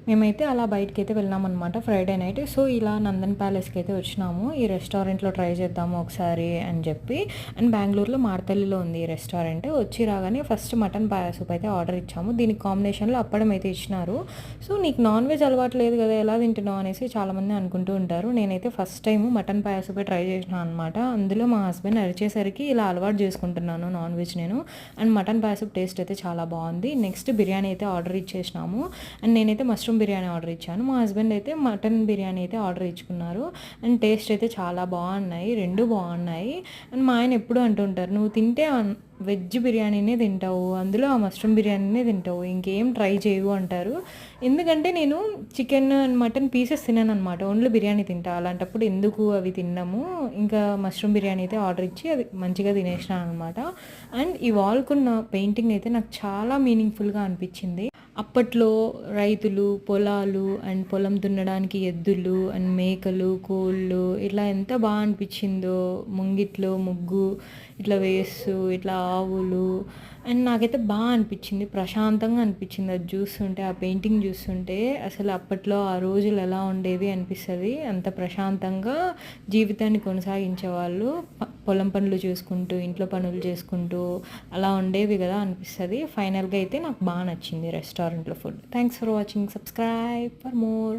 మేమైతే అలా బయటకైతే వెళ్ళామన్నమాట ఫ్రైడే నైట్. సో, ఇలా నందన్ ప్యాలెస్‌కి అయితే వచ్చినాము. ఈ రెస్టారెంట్‌లో ట్రై చేద్దాము ఒకసారి అని చెప్పి. అండ్ బెంగుళూరులో మార్తల్లిలో ఉంది ఈ రెస్టారెంట్. వచ్చి రాగానే ఫస్ట్ మటన్ పాయ సూప్ అయితే ఆర్డర్ ఇచ్చాము. దీనికి కాంబినేషన్‌లో అప్పడం అయితే ఇచ్చినారు. సో, నీకు నాన్ వెజ్ అలవాటు లేదు కదా, ఎలా తింటున్నావు అనేసి చాలామంది అనుకుంటూ ఉంటారు. నేనైతే ఫస్ట్ టైము మటన్ పాయ సూపే ట్రై చేసినాను అనమాట. అందులో మా హస్బెండ్ అరిచేసరికి ఇలా అలవాటు చేసుకుంటున్నాను నాన్ వెజ్ నేను. And mutton paya soup taste అయితే చాలా బాగుంది. నెక్స్ట్ బిర్యానీ అయితే ఆర్డర్ ఇచ్చేసినాము. అండ్ నేనైతే మష్రూమ్ బిర్యానీ ఆర్డర్ ఇచ్చాను. మా హస్బెండ్ అయితే మటన్ బిర్యానీ అయితే ఆర్డర్ ఇచ్చుకున్నారు. అండ్ టేస్ట్ అయితే చాలా బాగున్నాయి, రెండు బాగున్నాయి. అండ్ మా ఆయన ఎప్పుడు అంటుంటారు, నువ్వు తింటే వెజ్ బిర్యానీనే తింటావు, అందులో ఆ మష్రూమ్ బిర్యానీనే తింటావు, ఇంకేం ట్రై చేయవు అంటారు. ఎందుకంటే నేను చికెన్ అండ్ మటన్ పీసెస్ తిన్నాను అనమాట, ఓన్లీ బిర్యానీ తింటా. అలాంటప్పుడు ఎందుకు అవి తిన్నాము, ఇంకా మష్రూమ్ బిర్యానీ అయితే ఆర్డర్ ఇచ్చి అది మంచిగా తినేసినాను అనమాట. అండ్ ఈ వాల్కున్న పెయింటింగ్ అయితే నాకు చాలా మీనింగ్ఫుల్గా అనిపించింది. అప్పట్లో రైతులు పొలాలు అండ్ పొలం దున్నడానికి ఎద్దులు అండ్ మేకలు కోళ్ళు ఇట్లా ఎంత బాగా అనిపించిందో, ముంగిట్లో ముగ్గు ఇట్లా వేస్తూ ఇట్లా ఆవులు. అండ్ నాకైతే బాగా అనిపించింది, ప్రశాంతంగా అనిపించింది అది చూస్తుంటే, ఆ పెయింటింగ్ చూస్తుంటే. అసలు అప్పట్లో ఆ రోజులు ఎలా ఉండేవి అనిపిస్తుంది. అంత ప్రశాంతంగా జీవితాన్ని కొనసాగించేవాళ్ళు, పొలం పనులు చూసుకుంటూ ఇంట్లో పనులు చేసుకుంటూ అలా ఉండేవి కదా అనిపిస్తుంది. ఫైనల్గా అయితే నాకు బాగా నచ్చింది రెస్టారెంట్లో food. Thanks for watching, subscribe for more.